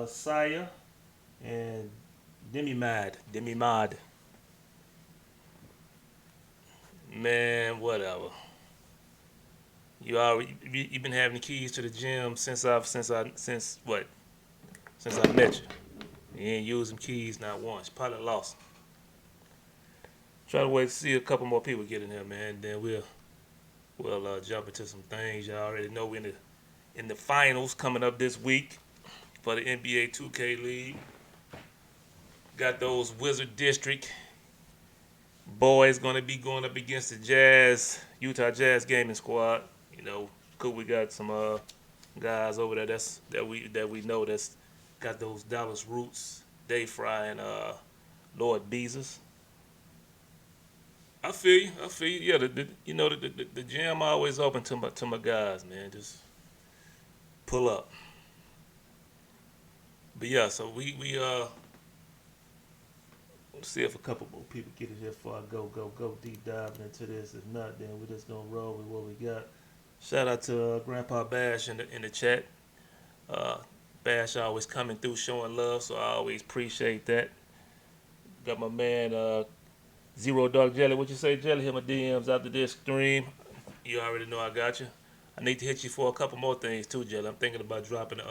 Saya and Demi Mod. Man, whatever. You've been having the keys to the gym since what? Since I met you. You ain't used them keys not once. Probably lost 'em. Try to wait to see a couple more people get in here, man. Then we'll jump into some things. Y'all already know we're in the finals coming up this week for the NBA 2K League. Got those Wizard District boys going to be going up against the Utah Jazz gaming squad. You know, cool. We got some guys over there that we know that's got those Dallas roots. Dave Fry and Lord Beezus. I feel you. I feel you. Yeah, the gym always open to my guys, man. Just pull up. But yeah, so we let's see if a couple more people get in here before I go deep diving into this. If not, then we're just gonna roll with what we got. Shout out to Grandpa Bash in the chat. Uh, Bash always coming through showing love, so I always appreciate that. Got my man Zero Dog Jelly. What you say, Jelly? Hit my DMs after this stream. You already know I got you. I need to hit you for a couple more things too, Jelly. I'm thinking about dropping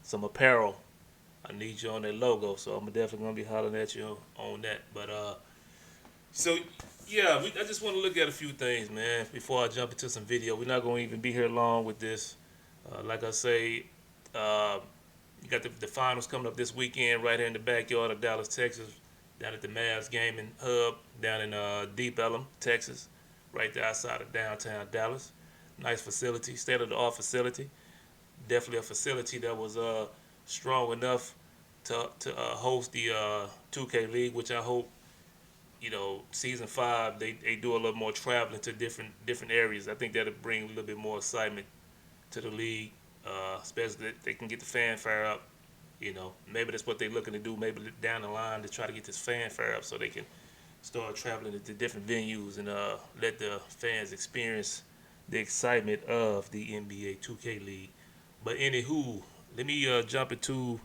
some apparel. I need you on that logo, so I'm definitely gonna be hollering at you on that. But so yeah, I just want to look at a few things, man, before I jump into some video. We're not gonna even be here long with this. Like I say, uh, you got the finals coming up this weekend right here in the backyard of Dallas, Texas, down at the Mavs Gaming Hub down in Deep Ellum, Texas, right there outside of downtown Dallas. Nice facility, state of the art facility. Definitely a facility that was strong enough to host the 2K League, which I hope season 5 they do a little more traveling to different areas. I think that'll bring a little bit more excitement to the league, especially that they can get the fanfare up. Maybe that's what they're looking to do. Maybe down the line to try to get this fanfare up so they can start traveling to different venues and let the fans experience the excitement of the NBA 2K League. But anywho, let me jump into.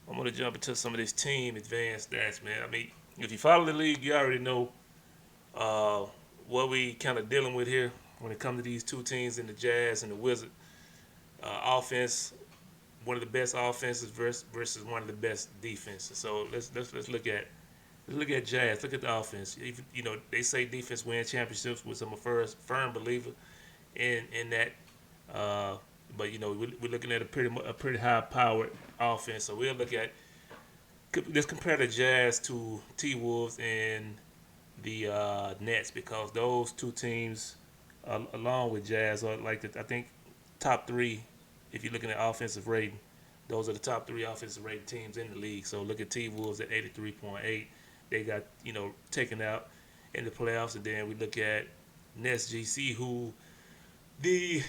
I'm gonna jump into some of this team advanced stats, man. I mean, if you follow the league, you already know uh, what we kind of dealing with here when it comes to these two teams in the Jazz and the Wizards. Offense, one of the best offenses versus one of the best defenses. So let's look at Jazz. Look at the offense. They say defense wins championships, which I'm a firm believer in that. Uh, but we're looking at a pretty high powered offense. So we'll look at let's compare the Jazz to T Wolves and the Nets because those two teams, along with Jazz, are like I think top three. If you're looking at offensive rating, those are the top three offensive rated teams in the league. So look at T Wolves at 83.8. They got taken out in the playoffs, and then we look at Nets GC, who the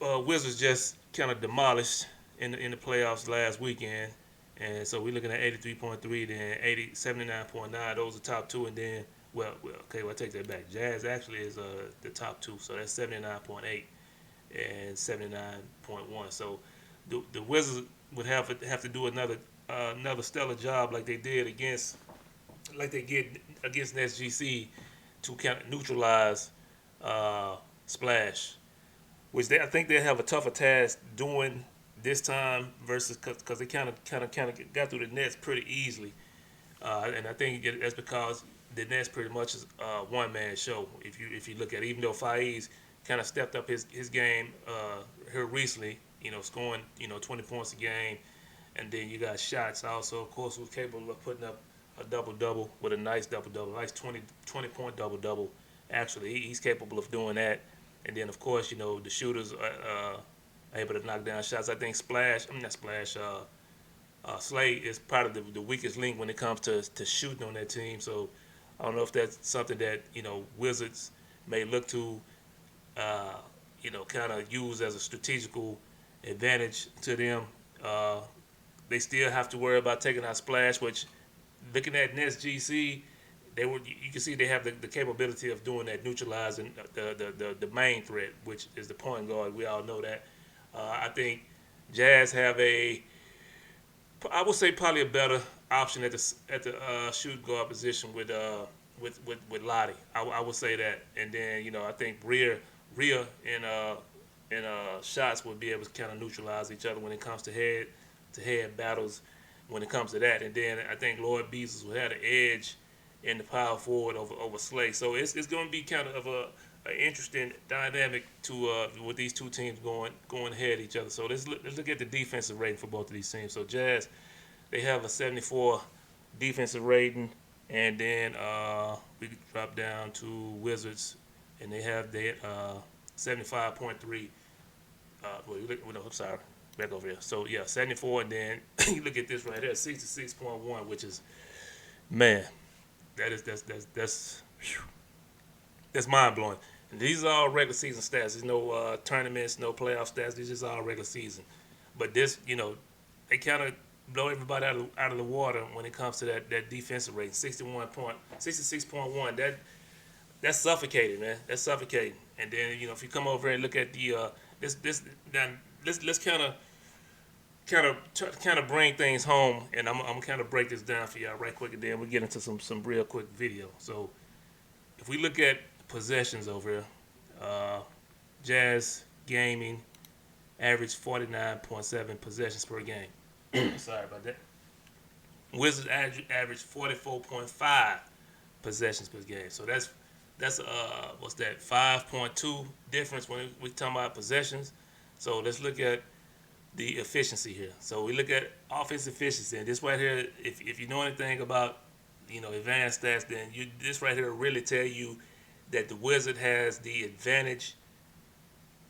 Wizards just kind of demolished in the playoffs last weekend. And so we're looking at 83.3, then 79.9. Those are top two, and then okay, I take that back. Jazz actually is the top two, so that's 79.8 and 79.1. So the Wizards would have to do another stellar job like they get against SGC to kind of neutralize Splash, which I think they have a tougher task doing this time versus because they kind of got through the Nets pretty easily, and I think that's because the Nets pretty much is a one man show. If you look at it, even though Faiz kind of stepped up his game here recently, scoring 20 points a game, and then you got Shots also, of course, who's capable of putting up a double double with a nice double double, nice 20 point double double. Actually, he's capable of doing that. And then, of course, the shooters are able to knock down shots. I think not Splash, Slay is probably the weakest link when it comes to shooting on that team. So I don't know if that's something that, Wizards may look to, kind of use as a strategical advantage to them. They still have to worry about taking out Splash, which looking at Nets GC, you can see they have the capability of doing that, neutralizing the main threat, which is the point guard. We all know that. I think Jazz have I would say probably a better option at the shoot guard position with Lottie. I would say that, and then I think Rhea and shots would be able to kind of neutralize each other when it comes to head battles. When it comes to that, and then I think Lloyd Beasley will have the edge in the power forward over Slay. So it's going to be kind of an interesting dynamic to with these two teams going ahead of each other. So let's look at the defensive rating for both of these teams. So Jazz, they have a 74 defensive rating, and then we drop down to Wizards, and they have their 75.3. I'm sorry, back over here. So yeah, 74, and then you look at this right here, 66.1, which is, man, that's mind blowing. And these are all regular season stats. There's no tournaments, no playoff stats. These just all regular season. But this, they kind of blow everybody out of the water when it comes to that defensive rating, 66.1. That's suffocating, man. That's suffocating. And then if you come over and look at the this then let's kind of bring things home, and I'm kind of break this down for y'all right quick, and then we get into some real quick video. So if we look at possessions over here, Jazz Gaming average 49.7 possessions per game. Sorry about that. Wizards average 44.5 possessions per game. So that's what's that, 5.2 difference when we talking about possessions. So let's look at the efficiency here. So we look at offensive efficiency, and this right here, if you know anything about advanced stats, then this right here will really tell you that the Wizard has the advantage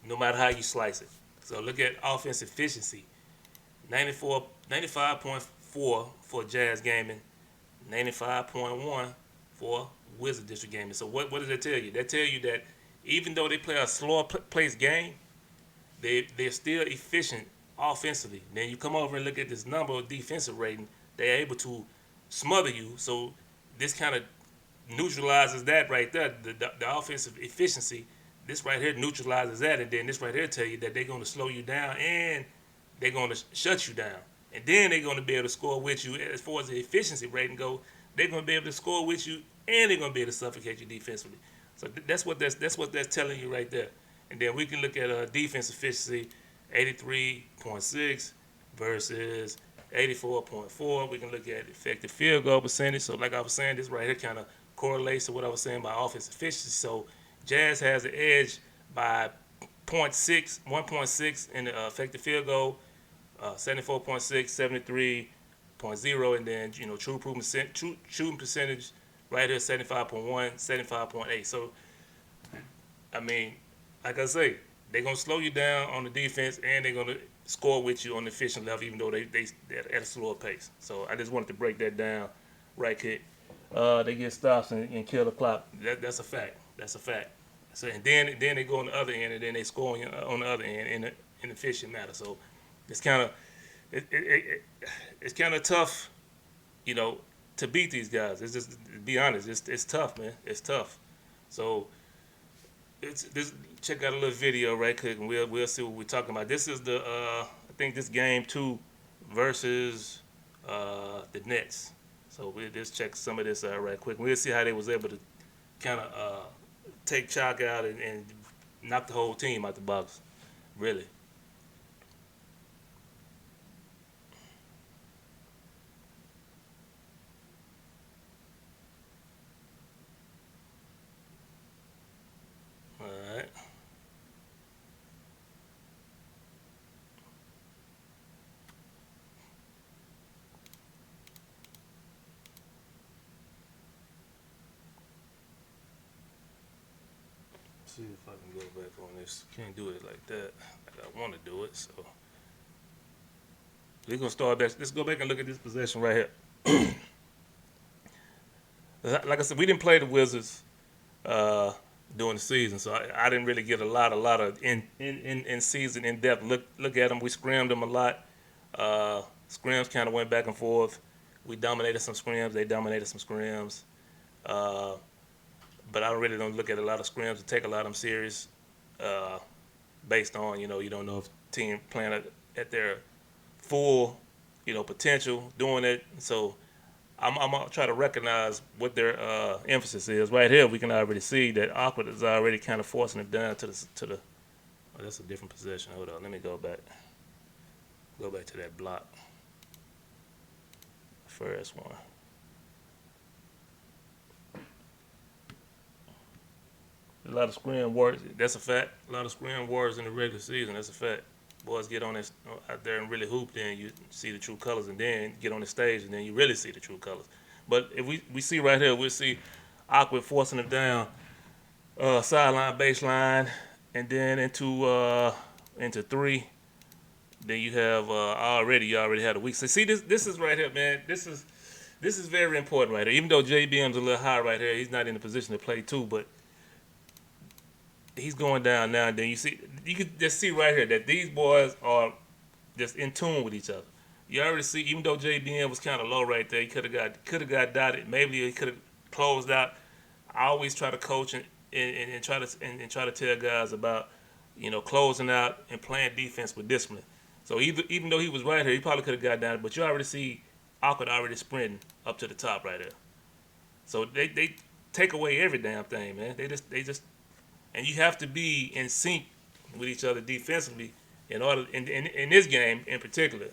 no matter how you slice it. So look at offensive efficiency, 95.4 for Jazz Gaming, 95.1 for Wizard District Gaming. So what does that tell you? That tell you that even though they play a slower paced game, they're still efficient offensively. Then you come over and look at this number of defensive rating, they're able to smother you. So this kind of neutralizes that right there, the offensive efficiency. This right here neutralizes that, and then this right here tell you that they're going to slow you down and they're going to shut you down. And then they're going to be able to score with you. As far as the efficiency rating go, they're going to be able to score with you, and they're going to be able to suffocate you defensively. So that's what that's telling you right there. And then we can look at defense efficiency, 83.6 versus 84.4. We can look at effective field goal percentage. So like I was saying, this right here kind of correlates to what I was saying about offense efficiency. So Jazz has the edge by 1.6 in the effective field goal, 74.6, 73.0, and then shooting percentage right here, 75.1, 75.8. So I mean, like I say, they're gonna slow you down on the defense, and they're gonna score with you on the efficient level, even though they're at a slower pace. So I just wanted to break that down right quick. They get stops and kill the clock. That's a fact. That's a fact. So and then they go on the other end, and then they score on the other end in an efficient manner. So it's kind of it's kind of tough, to beat these guys. It's just, to be honest, it's tough, man. It's tough. So check out a little video right quick, and we'll see what we're talking about. This is the I think this game 2 versus the Nets. So we'll just check some of this out right quick. We'll see how they was able to kind of take Chalk out and knock the whole team out the box. Really. All right. See if I can go back on this. Can't do it like that. Like I want to do it. So we're gonna start back. Let's go back and look at this possession right here. Like I said, we didn't play the Wizards during the season, so I didn't really get a lot of in season in depth look at them. We scrimmed them a lot. Scrims kind of went back and forth. We dominated some scrims. They dominated some scrims. But I really don't look at a lot of scrims and take a lot of them serious, based on you don't know if team playing at their full, potential doing it. So I'm gonna try to recognize what their emphasis is. Right here, we can already see that Awkward is already kind of forcing it down to the. Oh, that's a different position. Hold on, let me go back. Go back to that block. First one. A lot of screen wars. That's a fact. A lot of screen wars in the regular season. That's a fact. Boys get on this out there and really hoop, then you see the true colors, and then get on the stage, and then you really see the true colors. But if we see right here, we'll see Awkward forcing it down, sideline, baseline, and then into three. Then you have you already had a weak. So see this is right here, man. This is very important right here. Even though JBM's a little high right here, he's not in the position to play too, but he's going down now. And then you can just see right here that these boys are just in tune with each other. You already see, even though JBM was kind of low right there, he could have got dotted. Maybe he could have closed out. I always try to coach and try to tell guys about closing out and playing defense with discipline. So even though he was right here, he probably could have got down. But you already see Awkward already sprinting up to the top right there. So they take away every damn thing, man. They just and you have to be in sync with each other defensively in order in this game in particular.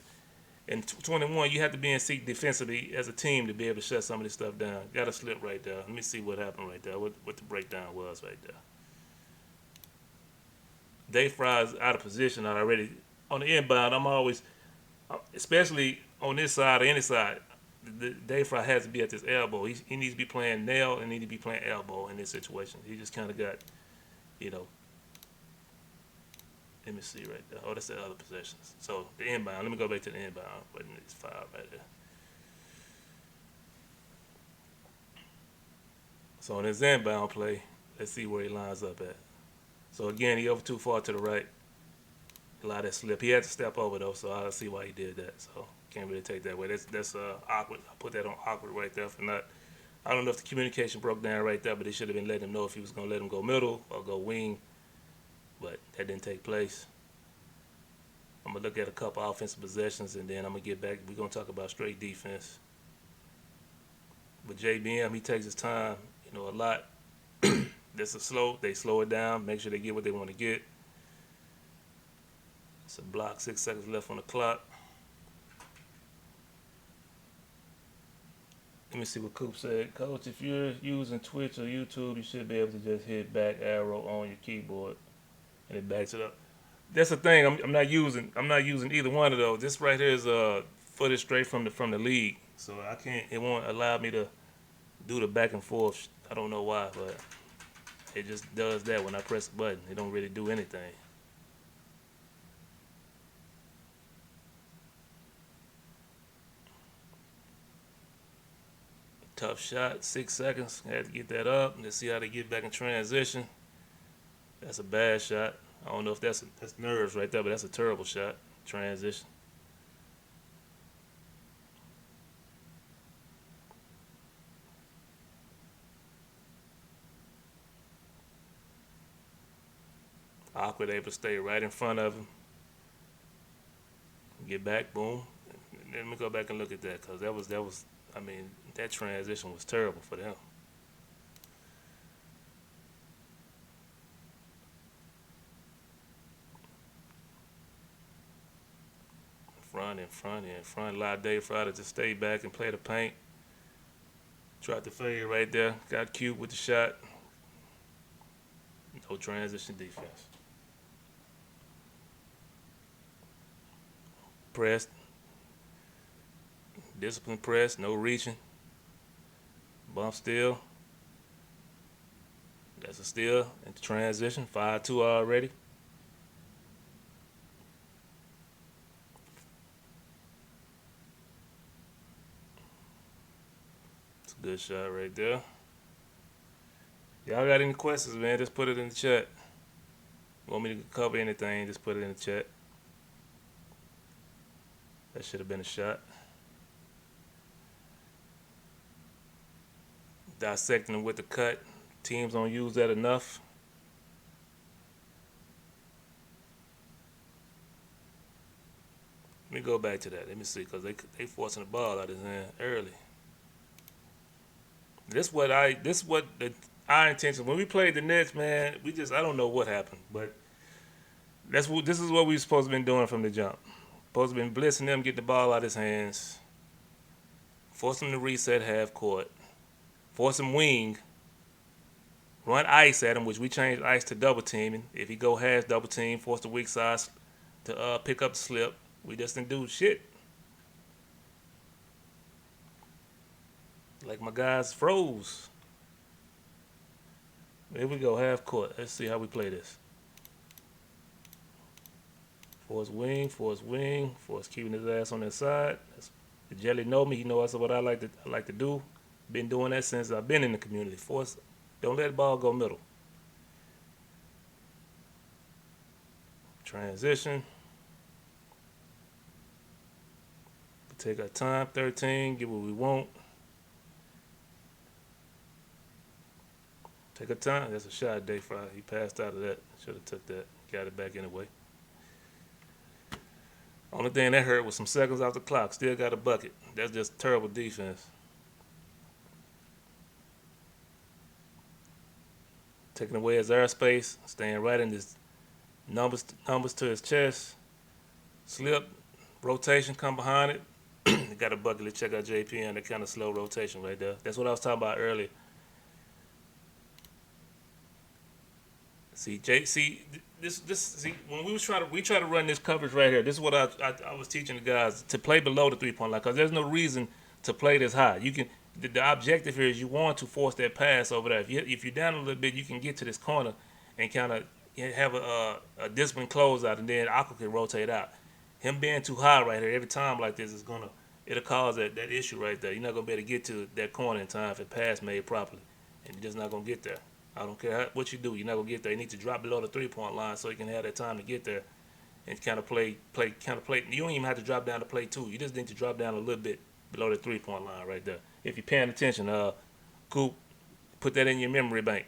In 21, you have to be in sync defensively as a team to be able to shut some of this stuff down. Got a slip right there. Let me see what happened right there. What the breakdown was right there. Dave Fry's out of position already. On the inbound, I'm always, especially on this side or any side, Dave Fry has to be at this elbow. He needs to be playing nail and needs to be playing elbow in this situation. He just kind of got, let me see right there. Oh, that's the other possessions. So the inbound. Let me go back to the inbound. But it's 5 right there. So on his inbound play, let's see where he lines up at. So again, he over too far to the right. A lot of that slip. He had to step over though, so I see why he did that. So can't really take that away. That's Awkward. I put that on Awkward right there for not. I don't know if the communication broke down right there, but they should have been letting him know if he was gonna let him go middle or go wing. But that didn't take place. I'm gonna look at a couple offensive possessions and then I'm gonna get back. We're gonna talk about straight defense. But JBM, he takes his time, a lot. They slow it down, make sure they get what they want to get. It's a block, 6 seconds left on the clock. Let me see what Coop said. Coach, if you're using Twitch or YouTube, you should be able to just hit back arrow on your keyboard and it backs it up. That's the thing. I'm not using either one of those. This right here is footage straight from the league, so I can't. It won't allow me to do the back and forth. I don't know why, but it just does that when I press the button. It don't really do anything. Tough shot, 6 seconds. I had to get that up. Let's see how they get back in transition. That's a bad shot. I don't know if that's nerves right there, but that's a terrible shot. Transition. Awkward, able to stay right in front of him. Get back, boom. Let me go back and look at that, because that was. I mean, that transition was terrible for them. Front. A lot of Dave Friday to stay back and play the paint. Tried to fade right there. Got cute with the shot. No transition defense. Pressed. Discipline press. No reaching. Bump steal. That's a steal. Into transition. 5-2 already. Good shot right there. Y'all got any questions, man? Just put it in the chat. Want me to cover anything, just put it in the chat. That should have been a shot. Dissecting them with the cut. Teams don't use that enough. Let me go back to that. Let me see, because they forcing the ball out of his hand early. This what our intention when we played the Nets, man. I don't know what happened, but this is what we supposed to been doing from the jump. Supposed to been blitzing them, get the ball out of his hands, force him to reset half court, force him wing, run ice at him, which we changed ice to double teaming. If he go half double team, force the weak side to pick up the slip. We just didn't do shit. Like my guys froze. Here we go, half court. Let's see how we play this. Force wing, force keeping his ass on that side. The jelly know me. He knows what I like to do. Been doing that since I've been in the community. Force, don't let the ball go middle. Transition. Take our time. 13. Get what we want. Take our time. That's a shot, Day Fry. He passed out of that. Should have took that. Got it back anyway. Only thing that hurt was some seconds off the clock. Still got a bucket. That's just terrible defense. Taking away his airspace, staying right in his numbers to his chest. Slip, rotation, come behind it. Got a bucket. Let's check out JP and the kind of slow rotation right there. That's what I was talking about earlier. See, when we try to run this coverage right here. This is what I was teaching the guys to play below the 3-point line, because there's no reason to play this high. You can the objective here is you want to force that pass over there. If you're down a little bit, you can get to this corner and kind of have a disciplined closeout, and then Aqua can rotate out. Him being too high right here every time like this it'll cause that issue right there. You're not gonna be able to get to that corner in time if a pass made properly, and you're just not gonna get there. I don't care what you do, you're not gonna get there. You need to drop below the 3-point line so you can have that time to get there and kind of play. You don't even have to drop down to play 2. You just need to drop down a little bit below the 3-point line right there. If you're paying attention, Coop, put that in your memory bank.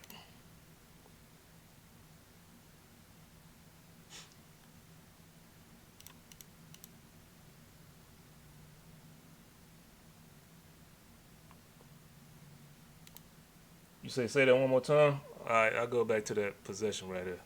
You say that one more time? All right, I'll go back to that possession right here.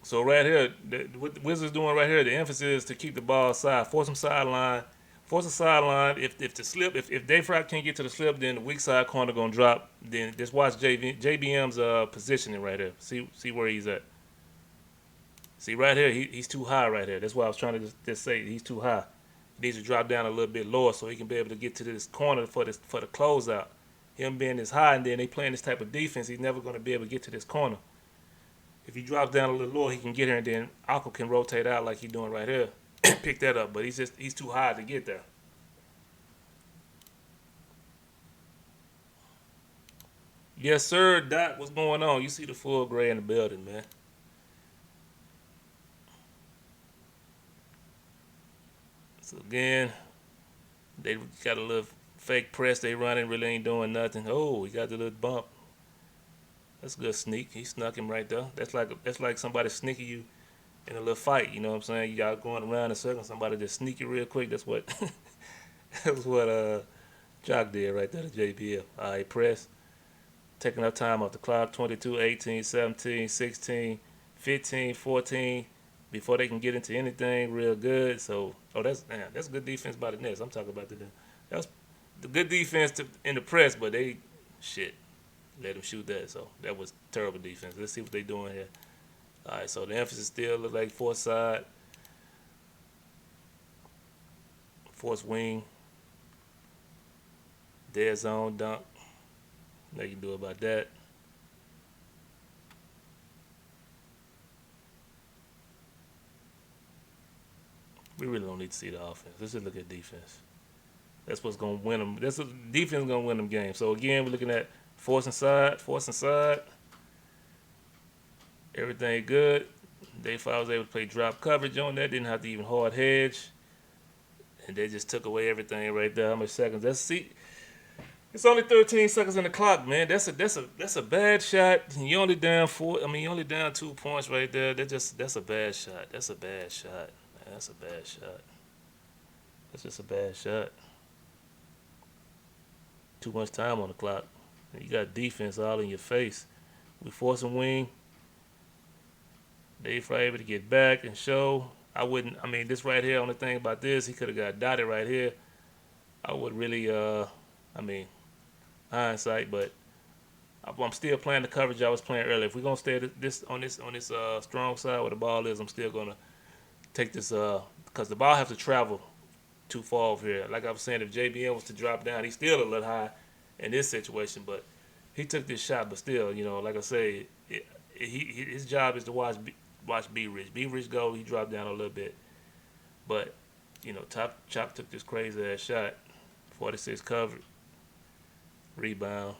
So right here, what the Wizards doing right here, the emphasis is to keep the ball side, force them sideline, force a sideline. If the slip, if Dave Fry can't get to the slip, then the weak side corner gonna drop. Then just watch JBM's positioning right here. See where he's at. See right here, he's too high right here. That's why I was trying to just say he's too high. He needs to drop down a little bit lower so he can be able to get to this corner for the closeout. Him being this high, and then they playing this type of defense, he's never going to be able to get to this corner. If he drops down a little lower, he can get here, and then Aqua can rotate out like he's doing right here, pick that up. But he's too high to get there. Yes, sir, Doc. What's going on? You see the full gray in the building, man. So again, they got a little fake press they running, really ain't doing nothing. Oh, he got the little bump. That's a good sneak. He snuck him right there. That's like somebody sneaking you in a little fight. You know what I'm saying? Y'all going around in a circle, somebody just sneak you real quick. That's what that's what Jock did right there to JBL. All right, press. Taking up time off the clock. 22, 18, 17, 16, 15, 14. Before they can get into anything real good. So, that's good defense by the Nets. I'm talking about that's the good defense in the press, but they let him shoot that. So that was terrible defense. Let's see what they're doing here. All right, so the emphasis still look like force side, force wing, dead zone dunk. Nothing you can do about that. We really don't need to see the offense. Let's just look at defense. That's what's going to win them. That's what defense is going to win them games. So, again, we're looking at forcing side. Everything good. Dave was able to play drop coverage on that. Didn't have to even hard hedge. And they just took away everything right there. How much seconds? It's only 13 seconds in the clock, man. That's a bad shot. You only down four. I mean, you only down 2 points right there. That's a bad shot. That's a bad shot. Man, that's a bad shot. That's just a bad shot. Too much time on the clock. And you got defense all in your face. We forcing wing. They probably able to get back and show. I wouldn't. I mean, this right here. Only thing about this, he could have got dotted right here. I would really. I mean, hindsight, but I'm still playing the coverage I was playing earlier. If we're gonna stay on this strong side where the ball is, I'm still gonna take this because the ball has to travel too far over here. Like I was saying, if JBN was to drop down, he's still a little high in this situation, but he took this shot. But still, like I say, his job is to watch B Rich. B Rich go, he dropped down a little bit, but Top Chop took this crazy ass shot, 46 covered, rebound.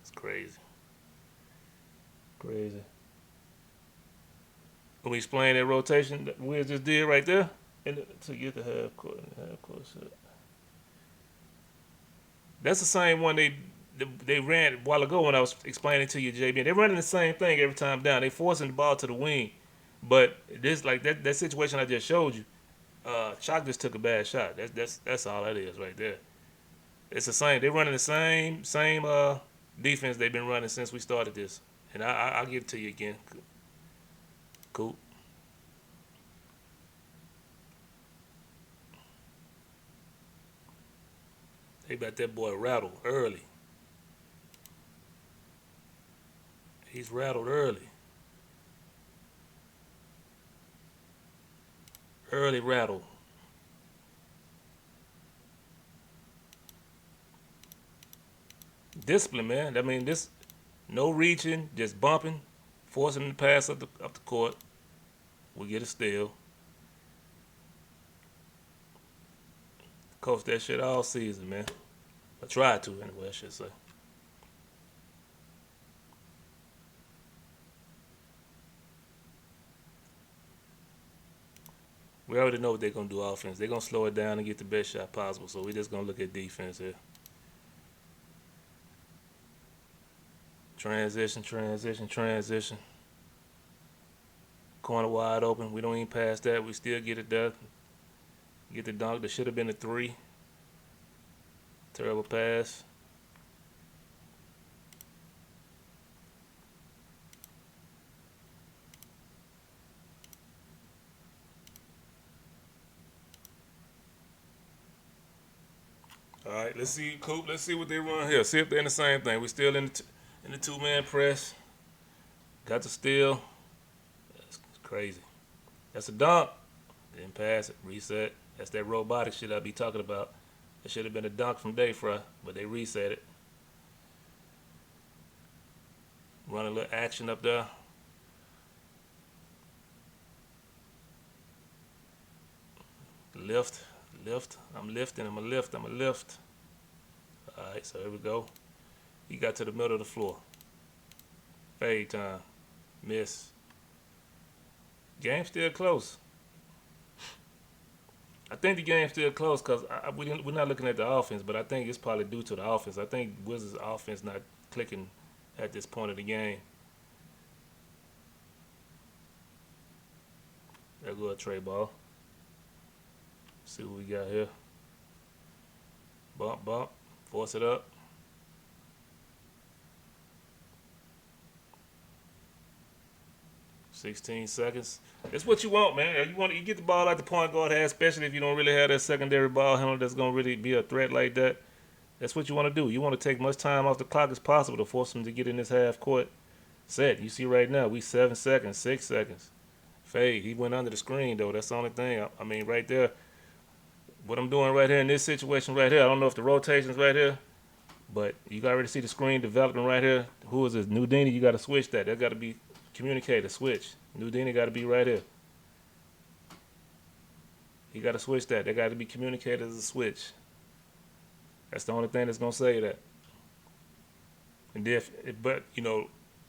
It's crazy, crazy. Can we explain that rotation that we just did right there? And to get the half court shot. That's the same one they ran a while ago when I was explaining to you, JB. They're running the same thing every time down. They forcing the ball to the wing, but this like that situation I just showed you. Chalk just took a bad shot. That's all that is right there. It's the same. They're running the same defense they've been running since we started this. And I'll give it to you again. Cool. They got that boy rattled early. He's rattled early. Early rattle. Discipline, man. I mean, this no reaching, just bumping, forcing him to pass up the court. We get a steal. Coach that shit all season, man. I tried to anyway, I should say. We already know what they're gonna do offense. They're gonna slow it down and get the best shot possible. So we're just gonna look at defense here. Transition, transition, transition. Corner wide open. We don't even pass that. We still get it there. Get the dunk. There should have been a 3. Terrible pass. All right, let's see, Coop. Let's see what they run here. See if they're in the same thing. We still in the two-man press. Got the steal. That's crazy. That's a dunk. Didn't pass it. Reset. That's that robotic shit I be talking about. It should have been a dunk from Dayfry, but they reset it. Run a little action up there. Lift. I'm lifting. I'm a lift. All right, so here we go. He got to the middle of the floor. Fade time. Miss. Game still close. I think the game's still close because we're not looking at the offense, but I think it's probably due to the offense. I think Wizards' offense not clicking at this point of the game. There go a tray ball. See what we got here. Bump. Force it up. $16. That's what you want, man. You get the ball like the point guard has, especially if you don't really have that secondary ball handler that's gonna really be a threat like that. That's what you want to do. You want to take much time off the clock as possible to force them to get in this half court set. You see right now, we 7 seconds, 6 seconds. Fade. He went under the screen though. That's the only thing. I mean, right there. What I'm doing right here in this situation right here. I don't know if the rotation's right here, but you got to already see the screen developing right here. Who is this? Nudini. You got to switch that. That got to be communicated. Switch. Nudini got to be right here. You got to switch that. That got to be communicated as a switch. That's the only thing that's gonna say that. And if, but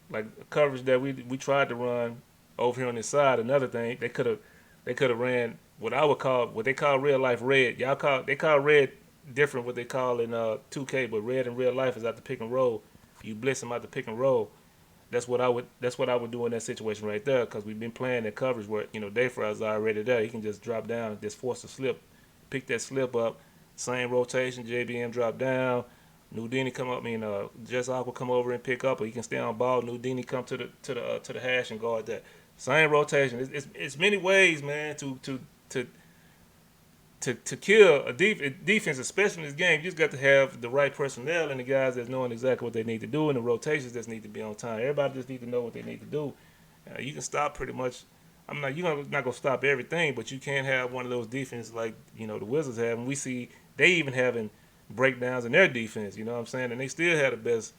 like coverage that we tried to run over here on this side. Another thing they could have ran what they call real life red. They call red different what they call in 2K, but red in real life is at the pick and roll. You blitz them out the pick and roll. That's what I would do in that situation right there because we've been playing that coverage where Dayfry's already there. He can just drop down, just force a slip, pick that slip up, same rotation. JBM drop down. Nudini come up. Just Aqua come over and pick up, or he can stay on ball. Nudini come to the hash and guard that. Same rotation. It's many ways, man, to to kill a defense, especially in this game. You just got to have the right personnel and the guys that's knowing exactly what they need to do and the rotations that need to be on time. Everybody just need to know what they need to do. You can stop pretty much. You're not gonna stop everything, but you can't have one of those defenses like the Wizards have, and we see they even having breakdowns in their defense. You know what I'm saying? And they still have the best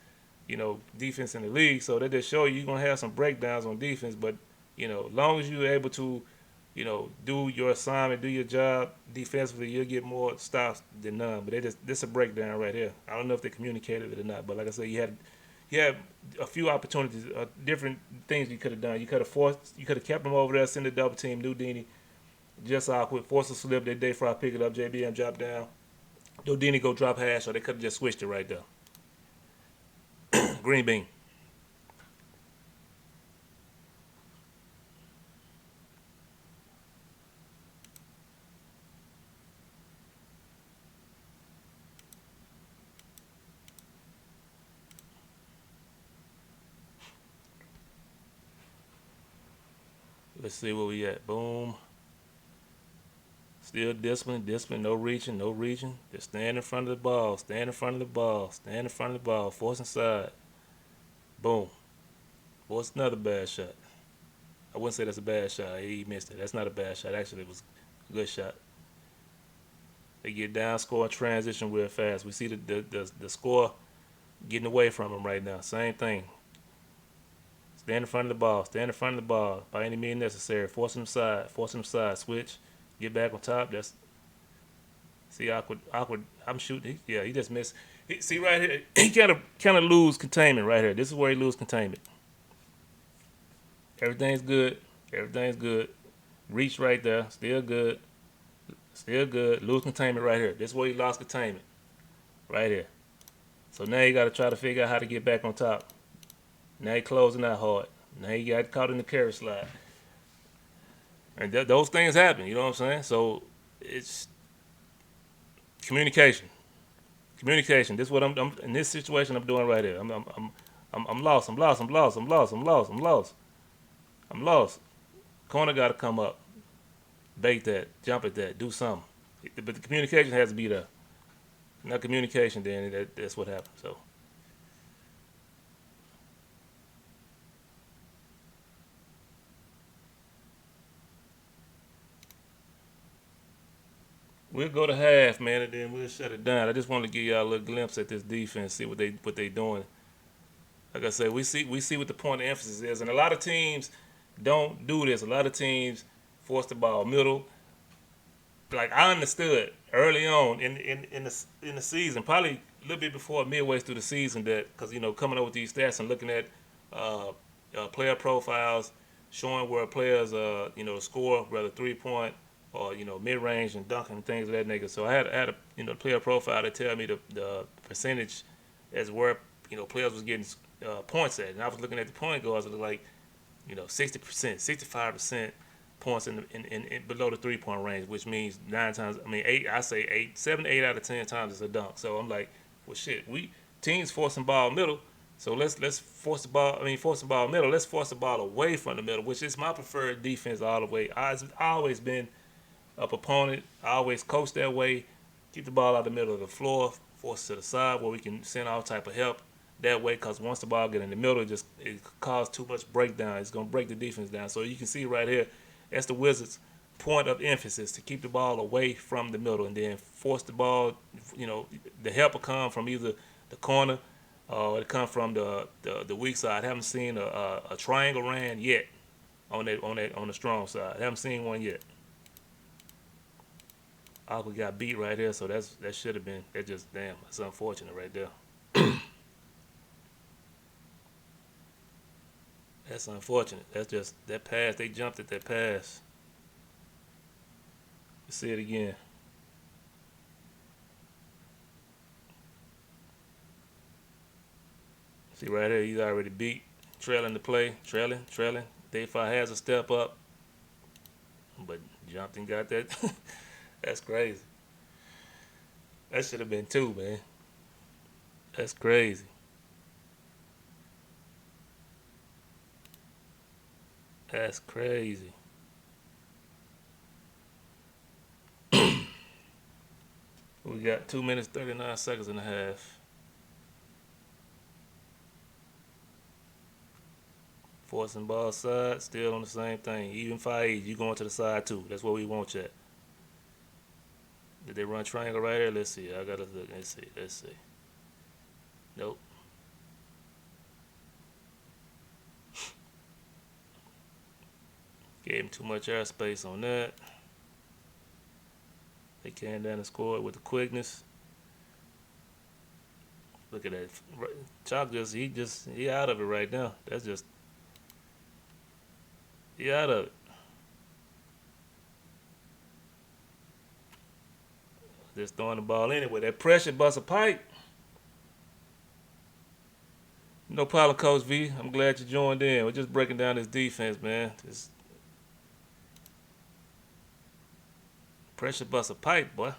defense in the league. So they just show you're gonna have some breakdowns on defense, but as long as you're able to do your assignment, do your job defensively, you'll get more stops than none. But this a breakdown right here. I don't know if they communicated it or not, but like I said, you had a few opportunities, different things you could have done. You could have kept them over there, send a double team, Nudini, just awkward, force a slip, they day fry, pick it up, JBM drop down, Nudini go drop hash, or they could have just switched it right there. Green bean. Let's see where we at. Boom. Still discipline, no reaching. Just stand in front of the ball, stand in front of the ball, force inside. Boom. What's another bad shot? I wouldn't say that's a bad shot. He missed it. That's not a bad shot. Actually, it was a good shot. They get down, score, and transition real fast. We see the score getting away from him right now. Same thing. Stand in front of the ball, by any means necessary. Force him side, switch, get back on top. See awkward. I'm shooting. He just missed. See right here, he kind of lose containment right here. This is where he lose containment. Everything's good. Reach right there, still good. Lose containment right here. This is where he lost containment, right here. So now you got to try to figure out how to get back on top. Now he closing out hard. Now he got caught in the carry slide. And those things happen, you know what I'm saying? So it's communication. This is what I'm in this situation I'm doing right here. I'm lost. Corner got to come up, bait that, jump at that, do something. But the communication has to be there. Not communication, then that's what happened. So. We'll go to half, man, and then we'll shut it down. I just want to give y'all a little glimpse at this defense, see what they doing. Like I said, we see what the point of emphasis is, and a lot of teams don't do this. A lot of teams force the ball middle. Like I understood early on in the season, probably a little bit before midway through the season, that because coming up with these stats and looking at player profiles, showing where players score, whether 3-point or mid range and dunking and things of that nature. So I had a player profile to tell me the percentage as where players was getting points at, and I was looking at the point guards that like 60%, 65% points in below the 3-point range, which means 7 to 8 out of 10 times it's a dunk. So I'm like, well shit, we teams forcing ball middle. So let's force the ball. Force the ball middle. Let's force the ball away from the middle, which is my preferred defense all the way. I've always been a proponent. I always coach that way. Keep the ball out the middle of the floor, force it to the side where we can send all type of help that way. Because once the ball get in the middle, it causes too much breakdown. It's gonna break the defense down. So you can see right here, that's the Wizards' point of emphasis, to keep the ball away from the middle and then force the ball. The help will come from either the corner or it come from the weak side. I haven't seen a triangle ran yet on the strong side. I haven't seen one yet. Aqua got beat right here, so that should have been. That just damn. That's unfortunate right there. That's unfortunate. That's just that pass. They jumped at that pass. Let's see it again. See right here, he's already beat, trailing the play, trailing. Dayfire has a step up, but jumped and got that. That's crazy. That should have been two, man. That's crazy. That's crazy. We got 2 minutes 39 seconds and a half. Forcing ball side, still on the same thing. Even 5 you going to the side too. That's what we want you at. Did they run triangle right here? Let's see. I gotta look. Let's see. Nope. Gave him too much airspace on that. They came down and scored with the quickness. Look at that. Chalk he out of it right now. That's just he out of it. Just throwing the ball anyway. That pressure busts a pipe. No problem, Coach V. I'm glad you joined in. We're just breaking down this defense, man. This pressure busts a pipe, boy.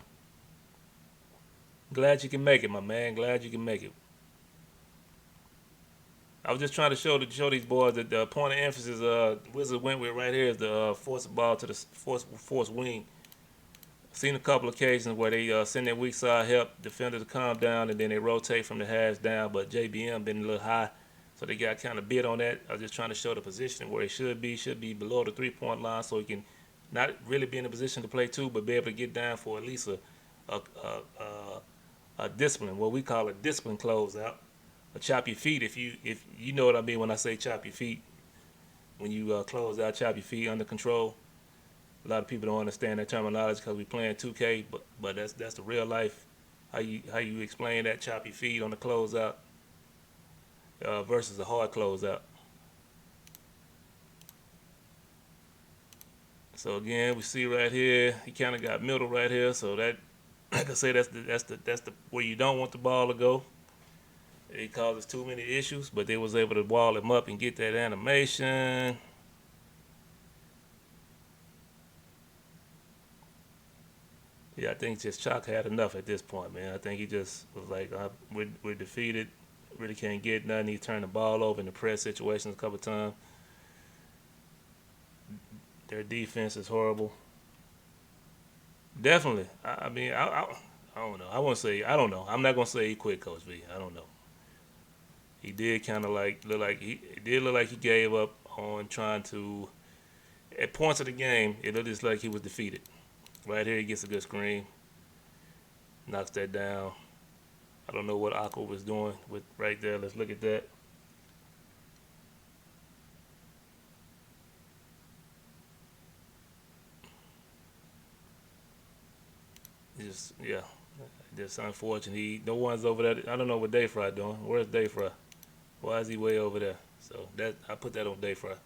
Glad you can make it, my man. Glad you can make it. I was just trying to show these boys that the point of emphasis Wizard went with right here is the force the ball to the force wing. Seen a couple occasions where they send their weak side help defender to calm down, and then they rotate from the hash down. But JBM been a little high, so they got kind of bit on that. I was just trying to show the position where he should be below the 3-point line, so he can not really be in a position to play two, but be able to get down for at least a discipline, what we call a discipline closeout. A chop your feet, if you know what I mean when I say chop your feet. When you close out, chop your feet under control. A lot of people don't understand that terminology because we playing 2K, but that's the real life. How you explain that chop your feet on the closeout versus a hard closeout. So again, we see right here, he kind of got middle right here. So that, like I say, that's the where you don't want the ball to go. It causes too many issues, but they was able to wall him up and get that animation. Yeah, I think just Chalk had enough at this point, man. I think he just was like, we're defeated, really can't get nothing. He turned the ball over in the press situations a couple times. Their defense is horrible. Definitely. I mean, I don't know. I won't say, I don't know. I'm not going to say he quit, Coach V. I don't know. He did kind of look like he gave up on trying to. At points of the game, it looked just like he was defeated. Right here, he gets a good screen, knocks that down. I don't know what Aqua was doing with right there. Let's look at that. Just unfortunate. No one's over there. I don't know what Dayfry doing. Where's Dayfry? Why is he way over there? So that I put that on Dayfry.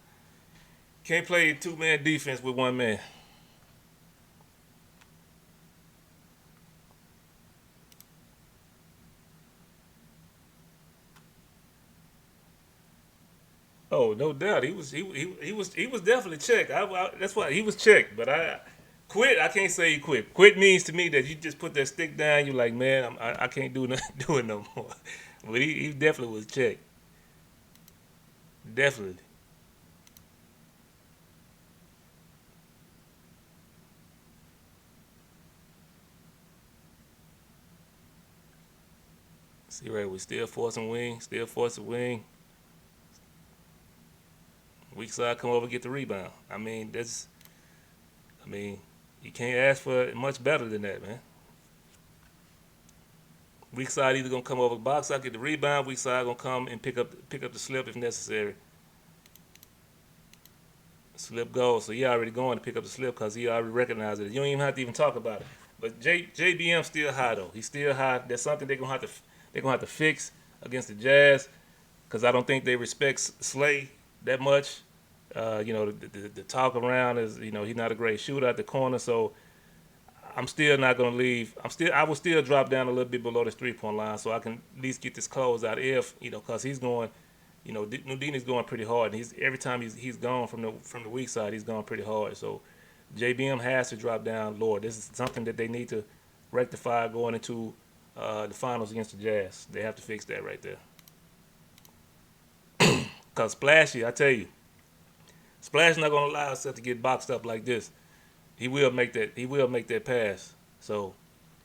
Can't play 2-man defense with 1 man. Oh, no doubt. He was definitely checked. That's why he was checked. But I quit. I can't say he quit. Quit means to me that you just put that stick down. You like, man, I can't do it no more. But he definitely was checked. Definitely. See right, we still forcing wing. Still forcing wing. Weak side come over, get the rebound. I mean, you can't ask for much better than that, man. Weak side either gonna come over box out, get the rebound. Weak side gonna come and pick up the slip if necessary. Slip goes, so he already going to pick up the slip because he already recognized it. You don't even have to even talk about it. But JBM still high though. He's still high. That's something they're gonna have to fix against the Jazz because I don't think they respect Slay that much. The talk around is he's not a great shooter at the corner, so I'm still not gonna leave. I will still drop down a little bit below this 3 point line so I can at least get this close out. If because he's going, Nudini's going pretty hard. And he's every time he's gone from the weak side, he's gone pretty hard. So JBM has to drop down lower. This is something that they need to rectify going into the finals against the Jazz. They have to fix that right there. Cause Splashy, I tell you, Splash not gonna allow himself to get boxed up like this. He will make that. He will make that pass. So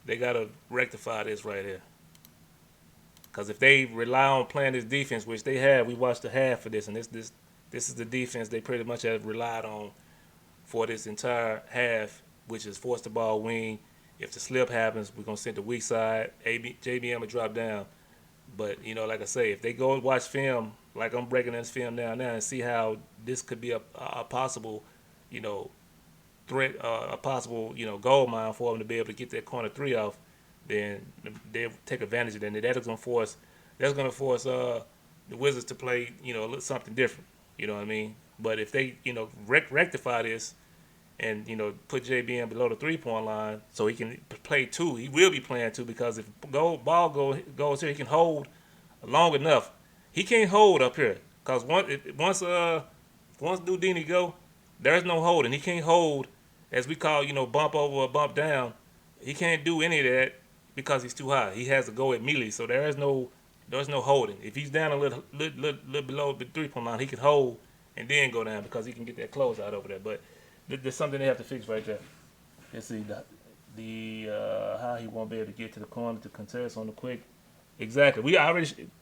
they gotta rectify this right here. Cause if they rely on playing this defense, which they have, we watched the half of this, and this is the defense they pretty much have relied on for this entire half, which is force the ball wing. If the slip happens, we're gonna send the weak side. JBM will drop down. But like I say, if they go and watch film, like I'm breaking this film down now, and see how this could be a possible, threat, a possible, goal mine for them to be able to get that corner three off, then they'll take advantage of that. And that's gonna force the Wizards to play, something different. You know what I mean? But if they, rectify this and put JBM below the 3 point line so he can play two, he will be playing two because if ball goes here, he can hold long enough. He can't hold up here because once Dudini go, there's no holding. He can't hold, as we call, bump over or bump down. He can't do any of that because he's too high. He has to go immediately. So there's no holding. If he's down a little below the 3 point line, he can hold and then go down because he can get that close out over there. But there's something they have to fix right there. Let's see how he won't be able to get to the corner to contest on the quick. Exactly.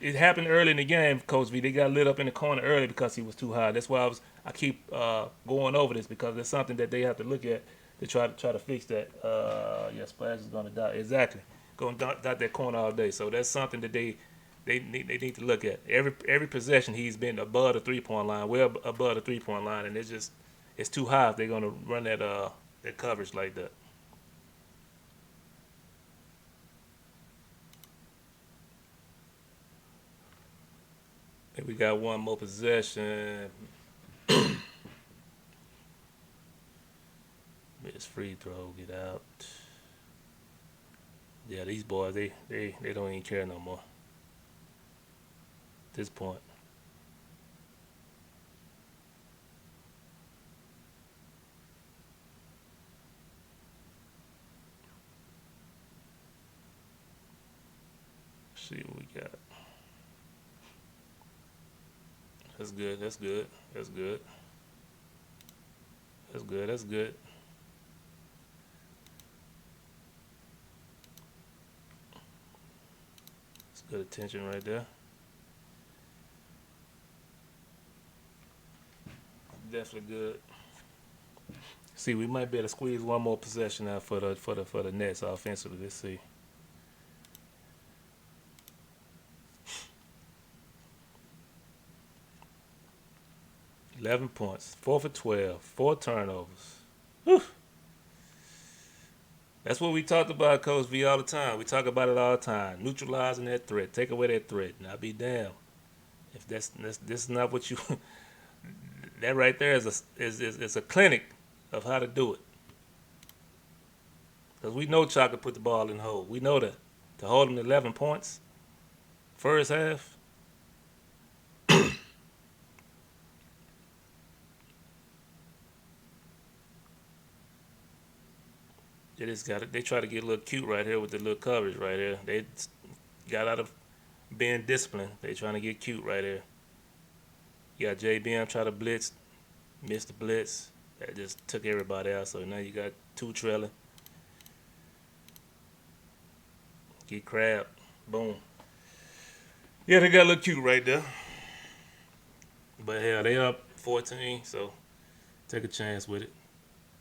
It happened early in the game, Coach V. They got lit up in the corner early because he was too high. That's why I keep going over this because it's something that they have to look at to try to fix that. Splash is going to die. Exactly. Going to dot that corner all day. So that's something that they need to look at. Every possession he's been above the 3 point line, well above the 3 point line, and it's too high if they're going to run that coverage like that. I think we got one more possession. This free throw, get out. Yeah, these boys, they don't even care no more at this point. Let's see what we got. That's good. That's good. That's good. That's good. That's good. That's good attention right there. Definitely good. See, we might be able to squeeze one more possession out for the Nets offensively. Let's see. $11 points, 4 for 12, 4 turnovers. Whew. That's what we talked about, Coach V, all the time. We talk about it all the time. Neutralizing that threat, take away that threat. And I'll be damned if this is not what you. That right there is a clinic of how to do it. Because we know Chalk could put the ball in the hole. We know that. To hold him to 11 points, first half. They try to get a little cute right here with the little coverage right here. They got out of being disciplined. They trying to get cute right here. You got JBM try to blitz, missed the blitz. That just took everybody out. So now you got 2 trailing. Get crab. Boom. Yeah, they got a little cute right there. But hell, they up 14, so take a chance with it.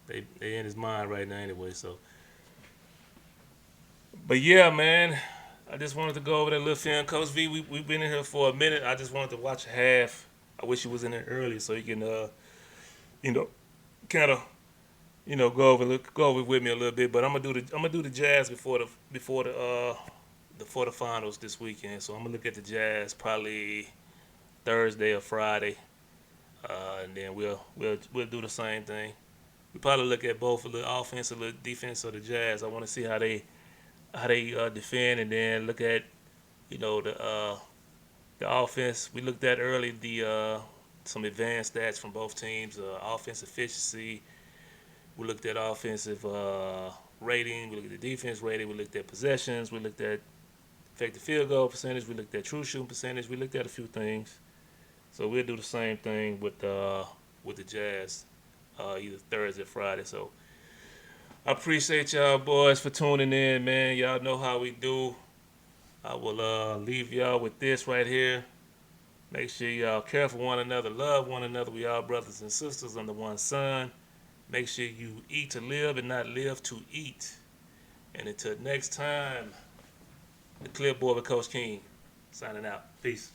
They in his mind right now anyway, so. But yeah, man, I just wanted to go over that little film. Coach V, we've been in here for a minute. I just wanted to watch a half. I wish he was in there early so he can, kind of, go over with me a little bit. But I'm gonna do the Jazz before the finals this weekend. So I'm gonna look at the Jazz probably Thursday or Friday, and then we'll do the same thing. we probably look at both of the offense and the defense of the Jazz. I want to see how they defend, and then look at the offense. We looked at early the some advanced stats from both teams. Offensive efficiency. We looked at offensive rating. We looked at the defense rating. We looked at possessions. We looked at effective field goal percentage. We looked at true shooting percentage. We looked at a few things. So we'll do the same thing with the Jazz, either Thursday or Friday. So I appreciate y'all boys for tuning in, man. Y'all know how we do. I will leave y'all with this right here. Make sure y'all care for one another, love one another. We all brothers and sisters under one sun. Make sure you eat to live and not live to eat. And until next time, the Clipboard with Coach King signing out. Peace.